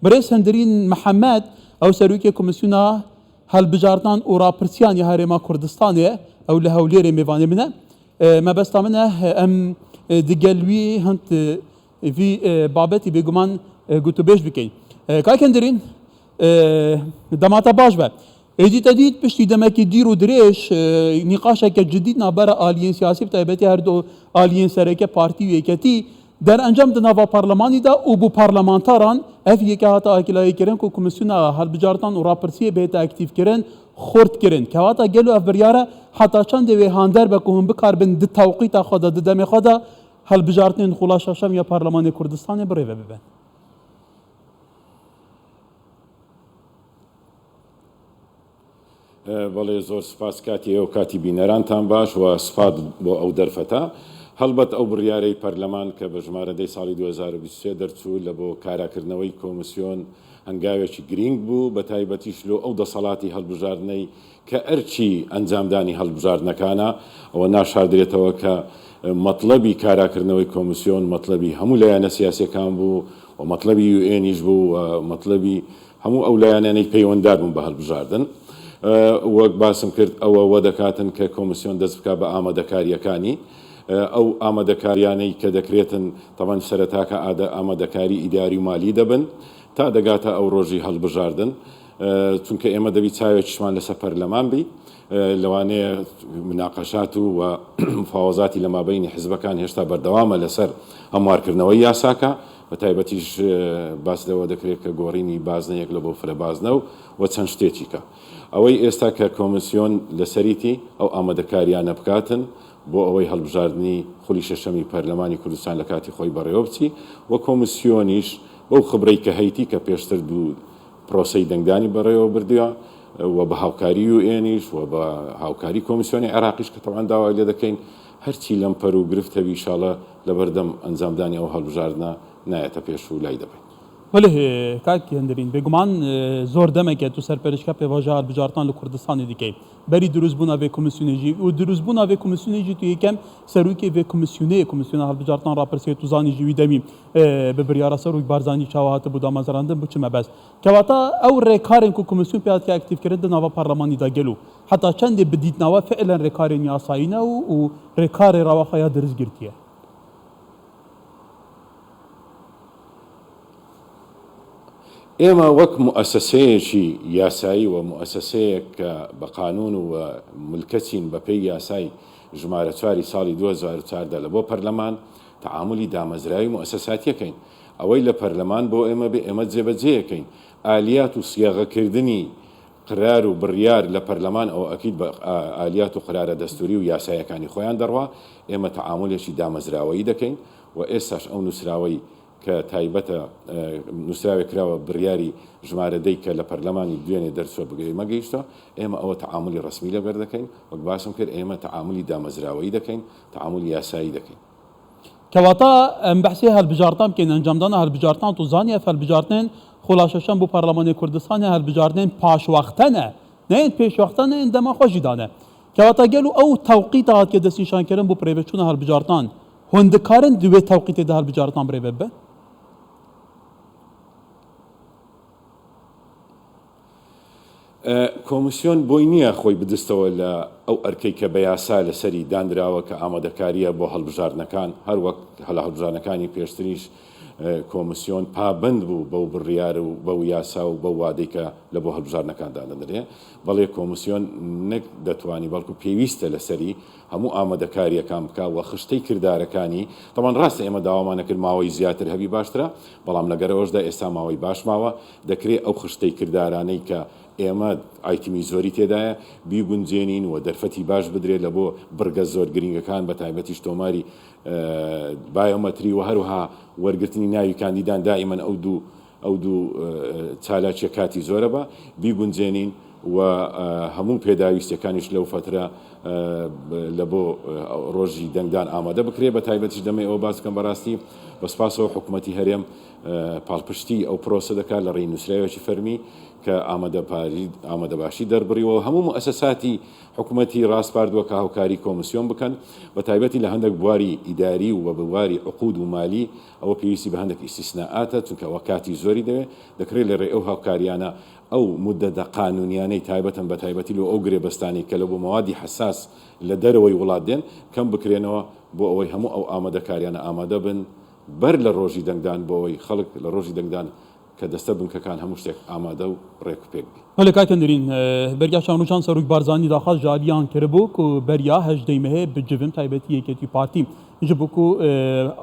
بريس هندرين محمد او سروكي كوميسيونا هالبجارتان و راپرسيان يا هرما كردستان او لهوليري ميفاني منه ما بس منه ام دقلوي هنت في بابتي بيجمان قلتو بيش بكين كاي كندرين دماتا باش بقى ايدي تديد بشتي دمك ديرو دريش نقاشك جديد نابرا آليين سياسي بتايبتي هردو آليين سركه بارتي ويكتي در انجام دناوا پارلمانی دا او بو پارلمانتاران اف یکی هاتا اکلایی کرن کو کمیسیونا هالبجارتان و راپرسیه بیت اکتیف کرن خورد کرن که هاتا گلو اف بریاره حتی چند وی هاندر بکوهم بکاربن د توقیت خدا د دم خدا هالبجارتین خلاصشم یا پارلمان کردستان بره ببن بەڵێ زۆر سپاس کاتی ئێوە کاتی بینەرانتان باش و سپات بۆ ئەو دەرفەتە هەڵبەت ئەو بڕیارەی پەرلەمان کە بە ژمارەدەی ساڵی 2023 دەرچوو لە بۆ کاراکردنەوەی کۆمسیۆن هەنگاوێکی گرنگ بوو بە تایبەتیش لۆ ئەو دەسەڵاتی هەڵبژاردنەی کە ئەرچی ئەنجامدانی هەڵبژاردنەکانە ئەوە ناشاردرێتەوە کە مەطلبی کاراکردنەوەی کۆمسیۆن مەطلبی هەموو لایەنە سیاسیەکان بوو و مەطلبی یوئێنیش بوو و مەطلبی هەموو ئەو لایەنەی پەیوەنددار بوون بە هەڵبژاردن وەک باسم کرد ئەوە وە دەکاتن کە کۆمسیۆن دەست بکات بە ئامادەکاریەکانی ئەو ئامادەکاریانەی کە دەکرێتن تەمان سەرەتاکە ئامادەکاری ئیداری و مالی دەبن تا دەگاتە ئەو ڕۆژی هەڵبژاردن چونکە ئێمە دەبی چاوێکیشمان لەسەر پەرلەمان بی لەوانەیە مناقەشات و مفاوەزاتی لە مابەینی حیزبەکان هێشتا بەردەوامە لەسەر هەموارکردنەوەی یاساکە بە تایبەتیش باس لەوە دەکرێت کە گۆڕینی بازنەیەک لە بۆ فرەبازنە و چەند شتێکیکە ئەوەی ئێستا کە کۆمسیۆن لەسەریتی ئەو ئامادەکاریانە بکاتن بۆ ئەوەی هەڵبژاردننی خولی شەشەمی پەرلەمانی کوردستان لە کاتی خۆی بەڕێوە بچی و کۆمسیۆنیش بەو خبرەی کە هەیتی کە پێشتر دوو پرۆسەی دەنگدانی بەڕێوە بردووە و بە هاوکاری یوئێنیش و بە هاوکاری کۆمسیۆنی عێراقیش کە تەوان داوای لێ دەکەین هەرچی لەم پەر و گرفتەوی ئینشاڵڵا لەبەردەم ئەنجامدانی ئەو هەڵبژاردنە نایەتە پێش و لای دەبێت. ولی کاکی هندرین بگمان زور دمه که تو سرپرشتگاه پیواژه هالبجارتان لکردستان دیگه بری دروز بونا و کمیسیونی و دروز بونا و کمیسیونی تو یکم سروکی و کمیسیون هالبجارتان راپرسی تو زانی جوی دمی به بریار سروک بارزانی چاوات بود آمازراندن بود چه مباز که واتا او رکارن کو کمیسیون پیاد که اکتیف کرده نوا پارلمانی دا گلو حتی چند بدید نوا فعلا رکارن یاساینا و رکار رواخیا درز گرتیه ئێمە وەک مؤسسەیەکی یاسایی و مؤسسەیەک کە بە قانون و ملکەچین بە پێی یاسای ژمارە 4 ساڵی 2014 لە بۆ پەرلەمان تعاملی دامەزراوی مؤسساتیەکەین ئەوەی لە پەرلەمان بۆ ئێمە بێ ئێمە جێبەجێیەکەین ئالیات و سیاغەکردنی قرار و بڕیار لە پەرلەمان ئەو ئەکید بە ئالیات و قرارە دەستوری و یاسایەکانی خۆیان دەڕوا ئێمە تعاملێکی دامەزراوەیی دەکەین و ئێستاش ئەو نووسراوەی کە تایبەتە نووسراوێک کراوە بڕیاری ژمارەدەی کە لە پەرلەمانی دوێنێ دەرچوە بگەی مەگەیشتە ئێمە ئەوە تعاملی ڕسمی لەبەر دەکەین وەک باسم کرد ئێمە تعاملی دامەزراوەیی دەکەین تعاملی یاسایی دەکەین کەواتە ئەم بەحسی هەڵبژاردان بکەین ئەنجامدانە هەڵبژاردان تو زانیە هەڵبژاردنێن خۆڵاشەشەم بۆ پەرلەمانی کوردستانی هەڵبژاردنێن پاشوەختەنە نەین پێشوەختەنە دەما خۆشی دانە کەواتە گەل و ئەو تەوقیتە هات کە دەستنیشانکردن بۆ پرێوەچوونە هەڵبژاردان هۆندەکارن دوێ تەوقیتێدا هەڵبژاردان برێ ببە کۆمسیۆن بۆی نییە خۆی بدستەوە لە ئەو ئەرکەی کە بە یاسا لەسەری دانراوە کە ئامادەکاریە بۆ هەڵبژاردنەکان هەر وەک هەڵبژاردنەکانی پێشتریش کۆمسیۆن پابند بوو بەو بڕیار و بەو یاسا و بەو وادەی کە لە بۆ هەڵبژاردنەکاندا دەدرێ بەڵێ کۆمسیۆن نەک دەتوانی بەڵکو پێویستە لەسەری هەموو ئامادەکاریەکان بکە و خشتەی کردارەکانی تەمان ڕاستە ئێمە داوامانەکرد ماوەی زیاتر هەبی باشترە بەڵام لەگەرەوەشدا ئێستا ماوەی باش ماوە دەکرێت ئەو خشتەی کردارانەی کە ئێمە ئایتمی زۆری تێدایە بیگونجێنین و دەرفەتی باش بدرێت لە بۆ بڕگە زۆر گرنگەکان بە تایبەتیش تۆماری بایۆمەتری و هەروها وەرگرتنی ناوی کاندیدان دائیمەن ئەو دوو چالاکیە کاتی زۆرە بە بیگونجێنین و هەموو پێداویستەکانیش لەو فترە لە بۆ ڕۆژی دەنگدان ئامادە بکرێ بە تایبەتیش دەمەی ئەوە باس بکەم بەڕاستی بەسپاسەوە حکوومەتی هەرێم پاڵپشتی ئەو پرۆسە دەکات لە ڕێی نووسراوێکی فەرمی کە ئامادەباشی دەربڕیەوە هەموو مؤسساتی حکوومەتی ڕاستپاردووە کە هاوکاری کۆمسیۆن بکەن بە تایبەتی لە هەندێک بواری ئیداری و بە بواری عقود و مالی ئەوە پێویستی بە هەندێک ئیسیسناءاتە چونکە ئەوە کاتی زۆری دەکرێت لە ڕێ ئەو هاوکاریانە ئەو مدەدە قانونیانەی تایبەتن بە تایبەتی لە ئەو گرێبەستانی کە لە بۆ مەوادی حساس لە دەرەوەی وڵات دێن کەم بکرێنەوە بۆ ئەوەی هەموو ئەو ئامادەکاریانە ئامادە بن بەر لە ڕۆژی دەنگدان بۆ ئەوەی خەڵک لە ڕۆژی دەنگدان کە دەستە بنکەکان هەموو شتێک ئامادە و ڕێکپێک بی. ولی کاکەندرین بەریا شانوشان سەرۆک بارزانی داخواست جاریان کردبوو و بەریا هەژدەی مەهێ بجivin تایبەتی یەکێتی پارتی ji bo ku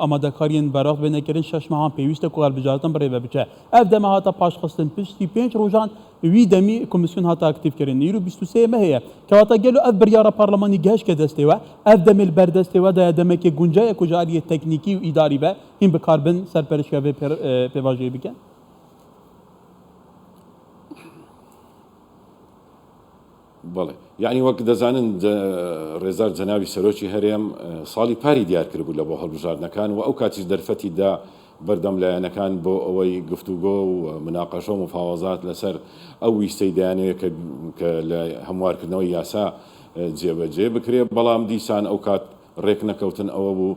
ئامادەکاریên berax bênekirin 6 mehan pêwîst e ku hilbijartin birêve biçe. Ev deme hata paşxistin piştî 5 rojan wî demî komisyon hata aktivkirin. Îro 23 mehê kewata gelo ev biryara parlemanî gehşke destê we ev demê li berdestê we de ya demekê guncayê ku ji aliyê teknîkî û îdarî ve hîn bikarbin serpereşiya vê pêvajiyê bikin. بەڵێ یعنی وەک دەزانن ڕێزار جەناوی سەرۆکی هەرێم ساڵی پاری دیار کردبوو لە بۆ هەڵبژاردنەکان و ئەو کاتیش دەرفەتیدا بەردەم لایەنەکان بۆ ئەوەی گفتوگۆ و مناقەشە و مفاوەزات لەسەر ئەو ویستەی دەیانەوێت کە لە هەموارکردنەوەی یاسا جێبەجێ بکرێت بەڵام دیسان ئەو کات ڕێک نەکەوتن ئەوە بوو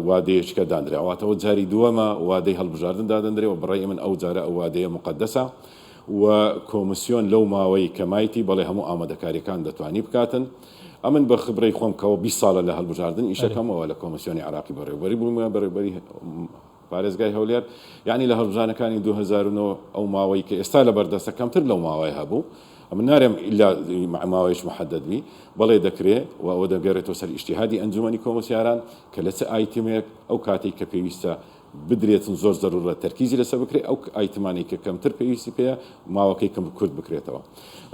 وادەیەکە دانراواتەوە جاری دووەمە وادەی هەڵبژاردن دادەندرێەوە بڕێ من ئەو جارە ئەو وادەیە مقدسە و کۆمسیۆن لەو ماوەی کەمایتی بەڵێ هەموو ئامادەکاریەکان دەتوانی بکاتن ئەمن بە خبرەی خۆم کەەوە 20 ساڵە لە هەڵبژاردن ئیشەکەمەوە لە کۆمسیۆنی عراقی بەڕێوەبەری بوومە بەڕێوەبەری پارێزگای هەولێر یعنی لە هەڵبژاردنەکانی 2009 ئەو ماوەی کە ئێستا لە بەردەستە کەمتر لەو ماوەی هەبوو ئەمن نارێم ئیلا ماوەیەش محەددبی بەڵێ دەکرێت و ئەوە دەگەڕێتەوە سەر ئیشتیهادی ئەنجومەنی کۆمسیاران کە لە چ ئایتمێک ئەو کاتێک کە پێویستە بدرێتن زۆر ضرورە تەرکیزی لەسەر بکرێت ئەو ئایتمانی کە کەمتر پێویستی پێە ماوەکەی کەم کورد بکرێتەوە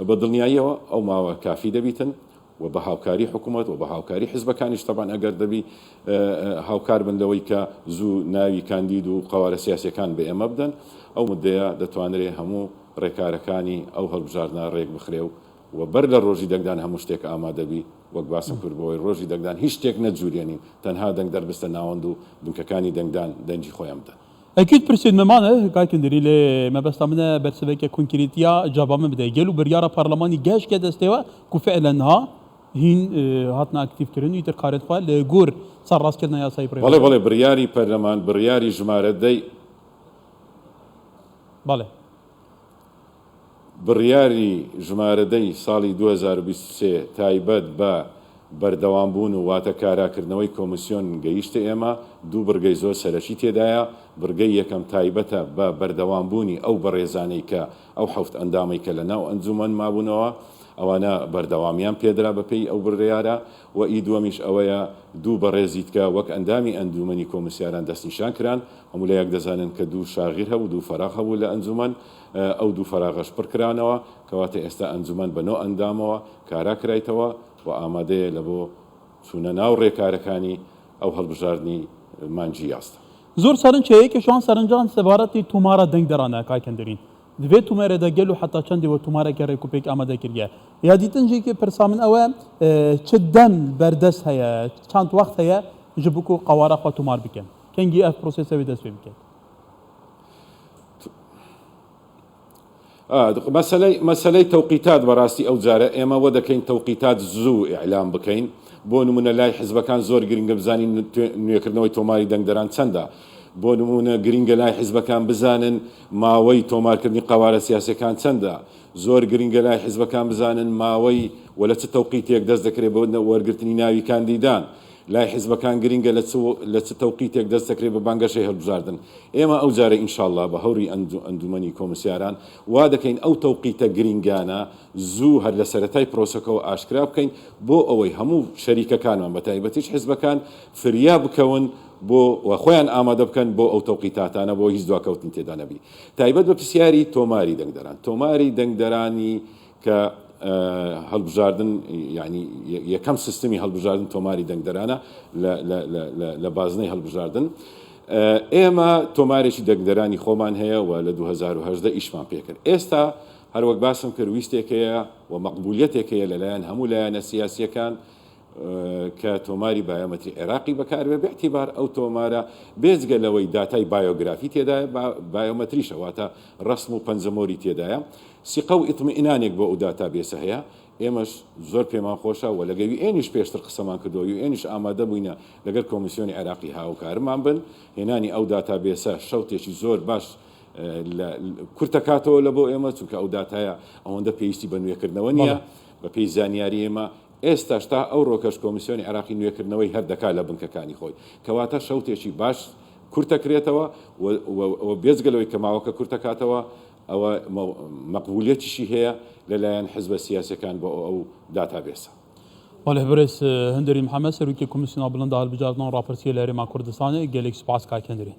بە دڵنیاییەوە ئەو ماوە کافی دەبیتن و بە هاوکاری حکوومەت و بە هاوکاری حزبەکانیش تەبان ئەگەر دەبی هاوکار بن لەوەی کە زوو ناوی کاندید و قەوارە سیاسیەکان بە ئێمە بدەن ئەو مدەیە دەتوانرێت هەموو ڕێکارەکانی ئەو هەڵبژاردنە ڕێک بخرێ و بەر لە ڕۆژی دەنگدان هەموو شتێک ئامادەبی وەک باسم کرد بۆی ڕۆژی دەنگدان هیچ شتێک نەجوورێنین تەنها دەنگ دەربستە ناوەند و بنکەکانی دەنگدان دەنجی خۆیان بدەن. Ekîd pirsên me mane kayekîndirî lê mebesta min e bersiveke konkrîtiya cava min bide gel û biryara parlemanî gehşke destê we ku fi'len ha hîn hatina aktivkirin îtir karên xwe li gor serrastkirina yasayê pirê. بەڵێ بڕیاری پەرلەمان بڕیاری ژمارەدەی بەڵێ بڕیاری ژمارەدەی ساڵی 2023 تایبەت بە بەردەوامبوون و واتە کاراکردنەوەی کۆمسیۆن گەیشتە ئێمە دوو بڕگەی زۆر سەرەکی تێدایە بڕگەی یەکەم تایبەتە بە بەردەوامبوونی ئەو بەڕێزانەی کە ئەو حەوت ئەندامی کە لە ناو ئەنجومەن مابوونەوە ئەوانە بەردەوامیان پێدرا بەپێی ئەو بڕیارە و ئی دووەمیش ئەوەیە دوو بەڕێزیت کە وەک ئەندامی ئەنجومەنی کۆمسیاران دەستنیشان کران هەموو لە یەک دەزانن کە دوو شاغیر هەبوو دوو فەراغ هەبوو لە ئەنجومەن ئەو دوو فەراغەش پڕکرانەوە کەواتە ئێستا ئەنجومەن بە نۆ ئەندامەوە کارا کرایتەوە و ئامادەیە لە بۆ چوونە ناو ڕێکارەکانی ئەو هەڵبژاردننی مانجی یاستە. زۆر سەرنجەیەکی شوان سەرنجان سەبارەتی تومارە دەنگدەرانە کاکەندرین divê tumerê de gel û heta çendê we tumareke rêkûpêk amade kiriye. Ya dîtin jî ki pirsa min ew e çi dem berdest heye çand wext heye ji bo ku qewara xwe tumar bikin. Kengî ev prosesê wê dest pê bike. مەسەلەی تەوقیتات بەڕاستی ئەو جارە ئێمە وە دەکەین تەوقیتات زوو ئیعلام بکەین بۆ نمونە لای حزبەکان زۆر گرنگە بزانین نوێکردنەوەی تۆماری دەنگدەران چەندە بۆ نمونە گرنگە لای حزبەکان بزانن ماوەی تۆمارکردنی قەوارە سیاسەکان چەندە زۆر گرنگە لای حزبەکان بزانن ماوەی وە لە چ تەوقیتێک دەست دەکرێت بۆ وەرگرتنی ناوی کاندیدان لای حزبەکان گرنگە لە چ تەوقیتێک دەست دەکرێت بە بانگەشەی هەڵبژاردن ئێمە ئەو جارە ئینشاءالله بە هەوری ئەنجومەنی کۆمسیاران وا دەکەین ئەو تەوقیتە گرنگانە زوو هەر لە سەرەتای پرۆسەکەەوە ئاشکرا بکەین بۆ ئەوەی هەموو شەریکەکانمان بە تایبەتیش حزبەکان فریا بکەون بۆ خۆیان ئامادە بکەن بۆ ئەو تەوقیتاتانە بۆ هیچ دواکەوتن تێدا نەبی تایبەت بە پرسیاری تۆماری دەنگدەران تۆماری دەنگدەرانی کە هەڵبژاردن ینی یەکەم سیستمی هەڵبژاردن تۆماری دەنگدەرانە لە بازنەی هەڵبژاردن ئێمە تۆمارێکی دەنگدەرانی خۆمان هەیە و لە 2010 ئیشمان پێکرد ئێستا هەروەک باسم کرد ویستێکەیە و مەقبولیەتێکەیە لەلایەن هەموو لایەنە سیاسیەکان کە تۆماری بایۆمەتری عێراقی بەکاربێ باعتیبار ئەو تۆمارە بێجگە لەوەی داتای بایۆگرافی تێدایە بایۆمەتریشەواتە ڕسم و پەنجەمۆری تێدایە سیقە و ئیطمئینانێک بۆ ئەو داتابێسە هەیە ئێمەش زۆر پێمان خۆشە و لەگەوی ئێنیش پێشتر قسەمان کردەوە و ئێنیش ئامادە بووینە لەگەر کۆمیسیۆنی عێراقی هاوکارمان بن هێنانی ئەو داتابێسە شەوتێکی زۆر باش کورتەکاتەوە لە بۆ ئێمە چونکە ئەو داتایە ئەوەندە پێویستی بە نوێکردنەوە نییە بە پێی زانیاری ئێمە ئێستاش تا ئەو ڕۆکەش کۆمیسیۆنی عێراقی نوێکردنەوەی هەردەکات لە بنکەکانی خۆی کەواتە شەوتێکی باش کورتەکرێتەوە و بێجگەلەوەی کە ماوەکە کورتەکاتەوە ئەوە مەقبولێتیشی هەیە لەلایەن حزبە سیاسەکان بۆ ئەو داتابێسە. والله برس هندري محمد سروكي كوميسيون بلند هالبجارتنا رابرسيه لهرما كردستان جالك سباس كاكندري